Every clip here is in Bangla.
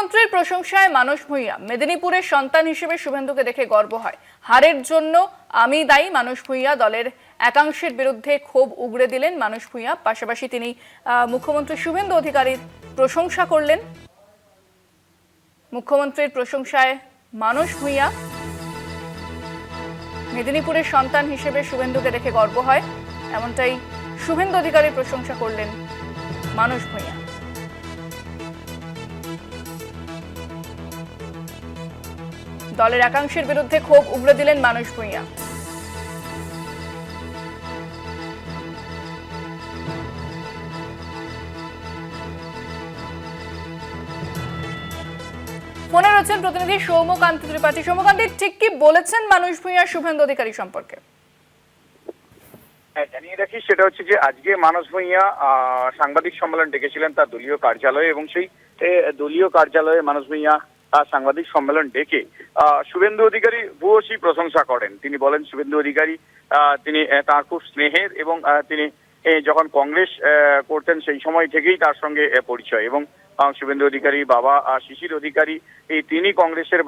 মুখ্যমন্ত্রীর প্রশংসায় মানস ভূঁইয়া। মেদিনীপুরের সন্তান হিসেবে শুভেন্দুকে দেখে গর্ব হয়। হারের জন্য আমি দায়ী মানস ভূঁইয়া। দলের একাংশের বিরুদ্ধে ক্ষোভ উগড়ে দিলেন মানস ভূঁইয়া। পাশাপাশি তিনি মুখ্যমন্ত্রী শুভেন্দু অধিকারীর প্রশংসা করলেন। মুখ্যমন্ত্রীর প্রশংসায় মানস ভূঁইয়া। মেদিনীপুরের সন্তান হিসেবে শুভেন্দুকে দেখে গর্ব হয়, এমনটাই শুভেন্দু অধিকারীর প্রশংসা করলেন মানস ভূঁইয়া। দলের একাংশের বিরুদ্ধে ক্ষোভ উগড়ে দিলেন মানস ভূঁইয়া। ফোনে রয়েছেন প্রতিনিধি সৌম্যকান্ত ত্রিপাঠী। সৌম্যকান্তি, ঠিক কি বলেছেন মানস ভূঁইয়া শুভেন্দু অধিকারী সম্পর্কে? জানিয়ে রাখি, সেটা হচ্ছে যে আজকে মানস ভূঁইয়া সাংবাদিক সম্মেলন ডেকেছিলেন তার দলীয় কার্যালয়ে, এবং সেই দলীয় কার্যালয়ে মানস ভূঁইয়া সাংবাদিক সম্মেলন ডেকে শুভেন্দু অধিকারী ভূয়সী প্রশংসা করেন। তিনি বলেন শুভেন্দু অধিকারী তিনি তার খুব স্নেহের, এবং তিনি যখন কংগ্রেস করতেন সেই সময় থেকেই তার সঙ্গে পরিচয়, এবং শুভেন্দু অধিকারী বাবা শিশির অধিকারী তিনি কংগ্রেসের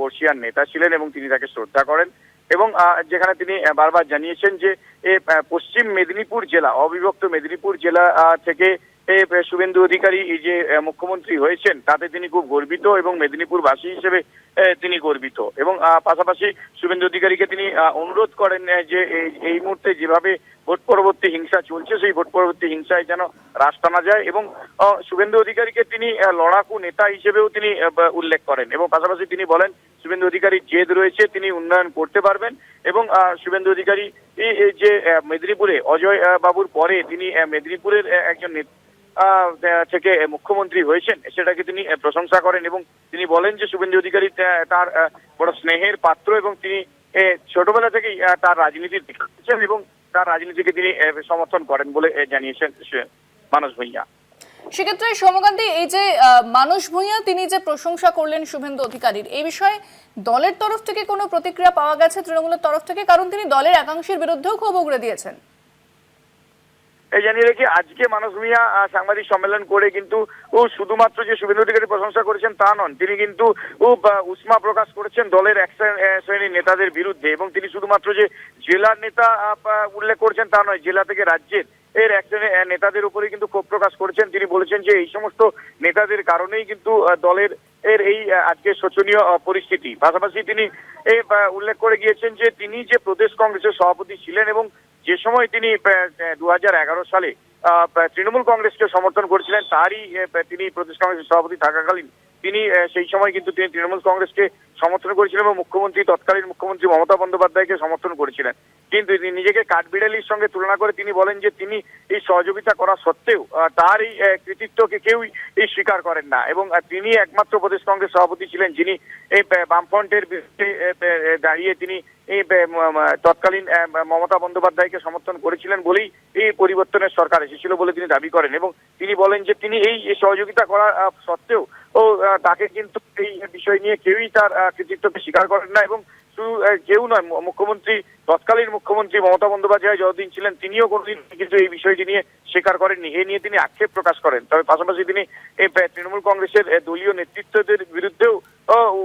বর্ষিয়ান নেতা ছিলেন এবং তিনি তাকে শ্রদ্ধা করেন। এবং যেখানে তিনি বারবার জানিয়েছেন যে পশ্চিম মেদিনীপুর জেলা, অবিভক্ত মেদিনীপুর জেলা থেকে শুভেন্দু অধিকারী এই যে মুখ্যমন্ত্রী হয়েছেন তাতে তিনি খুব গর্বিত, এবং মেদিনীপুরবাসী হিসেবে তিনি গর্বিত। এবং পাশাপাশি শুভেন্দু অধিকারীকে তিনি অনুরোধ করেন যে এই মুহূর্তে যেভাবে ভোট পরবর্তী হিংসা চলছে সেই ভোট পরবর্তী হিংসায় যেন রাশ টানা যায়, এবং শুভেন্দু অধিকারীকে তিনি লড়াকু নেতা হিসেবেও তিনি উল্লেখ করেন। এবং পাশাপাশি তিনি বলেন শুভেন্দু অধিকারীর জেদ রয়েছে, তিনি উন্নয়ন করতে পারবেন। এবং শুভেন্দু অধিকারী যে মেদিনীপুরে অজয় বাবুর পরে তিনি মেদিনীপুরের একজন থেকে মুখ্যমন্ত্রী হয়েছেন সেটাকে তিনি প্রশংসা করেন, এবং তিনি বলেন যে শুভেন্দু অধিকারী তার বড় স্নেহের পাত্র, এবং তিনি ছোটবেলা থেকেই তার রাজনীতি দেখেছেন এবং তার রাজনীতিকে তিনি সমর্থন করেন বলে জানিয়েছেন মানস ভূঁইয়া। সেক্ষেত্রে সৌম্যকান্তি, এই যে মানস ভূঁইয়া তিনি যে প্রশংসা করলেন শুভেন্দু অধিকারীর, এই বিষয়ে দলের তরফ থেকে কোনো প্রতিক্রিয়া পাওয়া গেছে তৃণমূলের তরফ থেকে? কারণ তিনি দলের একাংশের বিরুদ্ধেও ক্ষোভ উগড়ে দিয়েছেন। জানিয়ে রেখে আজকে মানস ভূঁইয়া সাংবাদিক সম্মেলন করে কিন্তু শুধুমাত্র যে শুভেন্দু অধিকারী প্রশংসা করেছেন তা নন, তিনি কিন্তু উষ্মা প্রকাশ করেছেন দলের এক শ্রেণীর নেতাদের বিরুদ্ধে, এবং তিনি শুধুমাত্র যে জেলার নেতা উল্লেখ করছেন তা নয়, জেলা থেকে রাজ্যের এক শ্রেণীর নেতাদের উপরে কিন্তু ক্ষোভ প্রকাশ করেছেন। তিনি বলেছেন যে এই সমস্ত নেতাদের কারণেই কিন্তু দলের এই আজকে শোচনীয় পরিস্থিতি। পাশাপাশি তিনি উল্লেখ করে গিয়েছেন যে তিনি যে প্রদেশ কংগ্রেসের সভাপতি ছিলেন, এবং যে সময় তিনি 2011 সালে তৃণমূল কংগ্রেসকে সমর্থন করেছিলেন, তারই তিনি প্রদেশ কংগ্রেসের সভাপতি থাকাকালীন তিনি সেই সময় কিন্তু তিনি তৃণমূল কংগ্রেসকে সমর্থন করেছিলেন এবং তৎকালীন মুখ্যমন্ত্রী মমতা বন্দ্যোপাধ্যায়কে সমর্থন করেছিলেন। কিন্তু নিজেকে কাঠবিড়ালির সঙ্গে তুলনা করে তিনি বলেন যে তিনি এই সহযোগিতা করা সত্ত্বেও তার এই কৃতিত্বকে কেউই স্বীকার করেন না, এবং তিনি একমাত্র প্রদেশ কংগ্রেস সভাপতি ছিলেন যিনি এই বামফ্রন্টের বিরুদ্ধে দাঁড়িয়ে তিনি তৎকালীন মমতা বন্দ্যোপাধ্যায়কে সমর্থন করেছিলেন বলেই এই পরিবর্তনের সরকার এসেছিল বলে তিনি দাবি করেন। এবং তিনি বলেন যে তিনি এই সহযোগিতা করা সত্ত্বেও তাকে কিন্তু এই বিষয় নিয়ে কেউই তার কৃতিত্বকে স্বীকার করেন না, এবং শুধু কেউ নয়, তৎকালীন মুখ্যমন্ত্রী মমতা বন্দ্যোপাধ্যায় যতদিন ছিলেন তিনিও কোনোদিন কিন্তু এই বিষয়টি নিয়ে স্বীকার করেননি। এ নিয়ে তিনি আক্ষেপ প্রকাশ করেন। তবে পাশাপাশি তিনি তৃণমূল কংগ্রেসের দলীয় নেতৃত্বদের বিরুদ্ধেও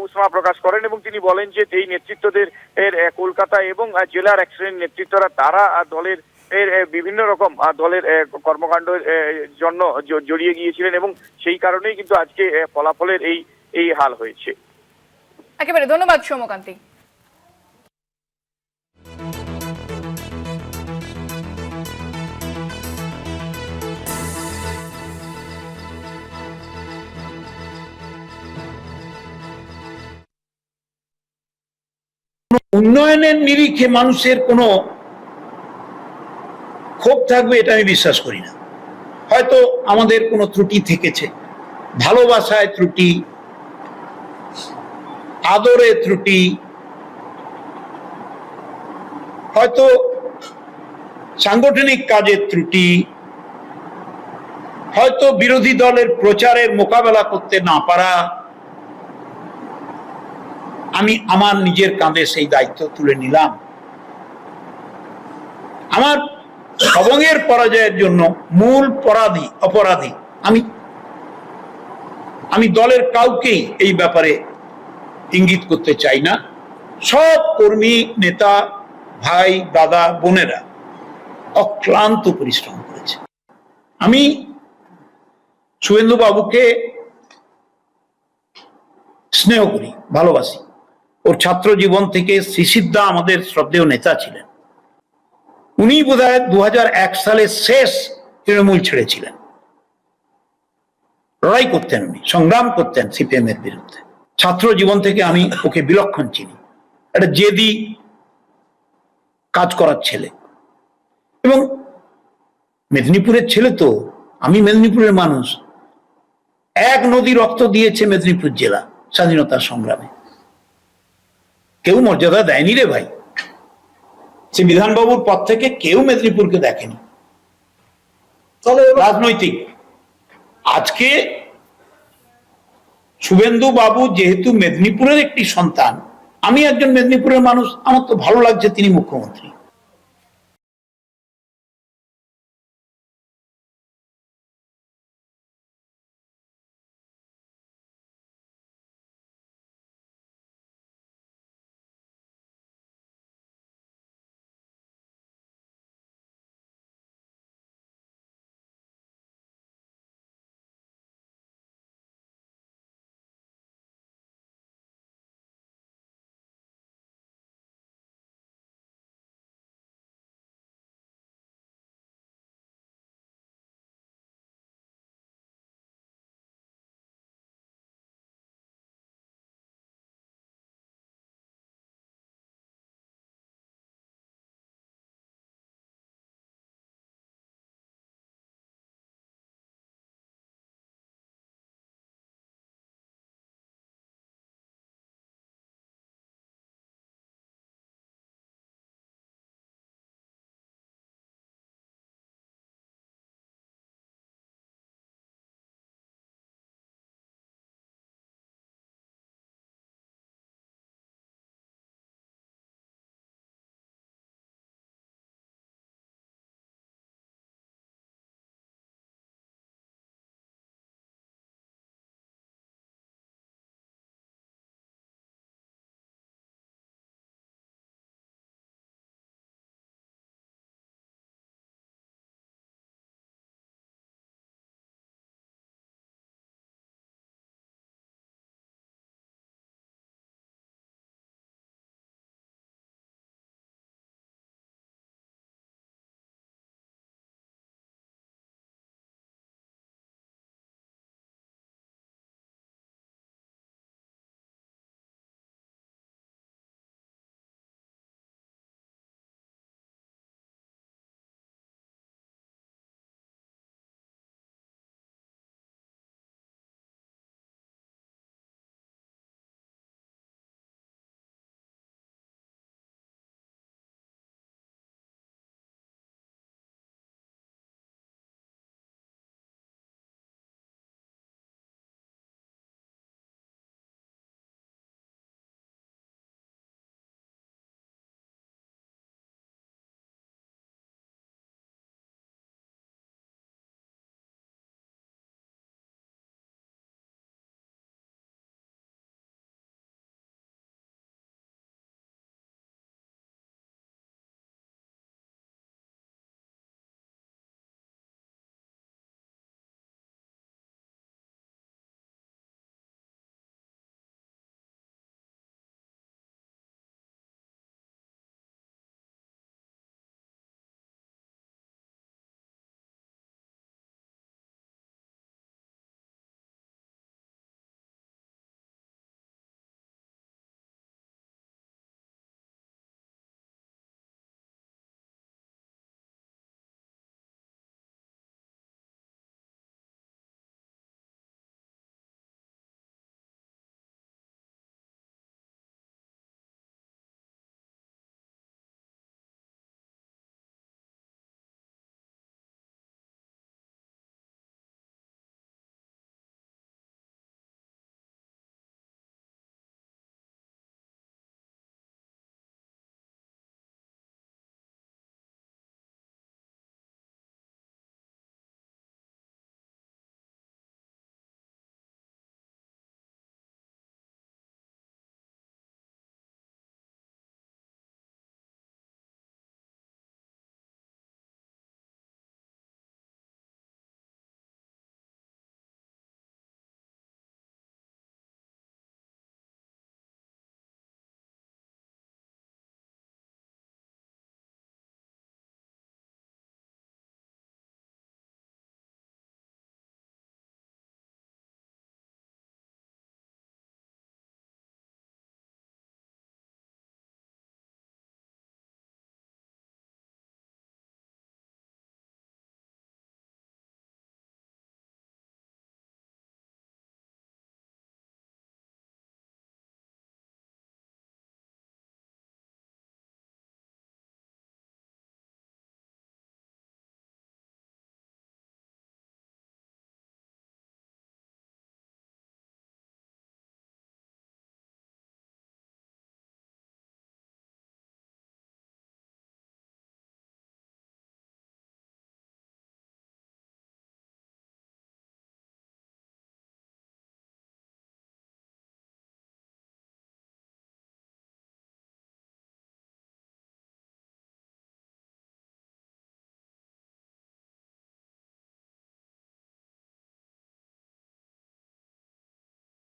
উষ্মা প্রকাশ করেন, এবং তিনি বলেন যে এই নেতৃত্বদের কলকাতা এবং জেলার এক শ্রেণীর নেতৃত্বরা তারা দলের বিভিন্ন রকম দলের কর্মকাণ্ডের জন্য জড়িয়ে গিয়েছিলেন, এবং সেই কারণেই কিন্তু আজকে ফলাফলের এই হাল হয়েছে। একেবারে ধন্যবাদ সৌম্যকান্তি। উন্নয়নের নিরিখে মানুষের কোনো ক্ষোভ থাকবে এটা আমি বিশ্বাস করি না। হয়তো আমাদের কোনো ত্রুটি থেকেছে, ভালোবাসায় ত্রুটি, আদরে ত্রুটি, হয়তো সাংগঠনিক কাজের ত্রুটি, হয়তো বিরোধী দলের প্রচারের মোকাবেলা করতে না পারা। আমি আমার নিজের কাঁধে সেই দায়িত্ব তুলে নিলাম। আমার সবংয়ের পরাজয়ের জন্য মূল অপরাধী আমি। আমি দলের কাউকেই এই ব্যাপারে ইঙ্গিত করতে চাই না। সব কর্মী, নেতা, ভাই, দাদা, বোনেরা অক্লান্ত পরিশ্রম করেছে। আমি শুভেন্দু বাবুকে স্নেহ করি, ভালোবাসি। ওর ছাত্র জীবন থেকে শ্রীসিদ্ধা আমাদের শ্রদ্ধেয় নেতা ছিলেন। উনি বোধহয় 2001 সালে শেষ তৃণমূল ছেড়েছিলেন। লড়াই করতেন, উনি সংগ্রাম করতেন সিপিএম এর বিরুদ্ধে। ছাত্র জীবন থেকে আমি ওকে বিলক্ষণ চিনি। একটা জেদি কাজ করার ছেলে, এবং মেদিনীপুরের ছেলে তো। আমি মেদিনীপুরের মানুষ। এক নদী রক্ত দিয়েছে মেদিনীপুর জেলা স্বাধীনতার সংগ্রামে। কেউ মর্যাদা দেয়নি রে ভাই। সে বিধানবাবুর পর থেকে কেউ মেদিনীপুরকে দেখেনি। রাজনৈতিক আজকে শুভেন্দু বাবু যেহেতু মেদিনীপুরের একটি সন্তান, আমি একজন মেদিনীপুরের মানুষ, আমার তো ভালো লাগছে তিনি মুখ্যমন্ত্রী।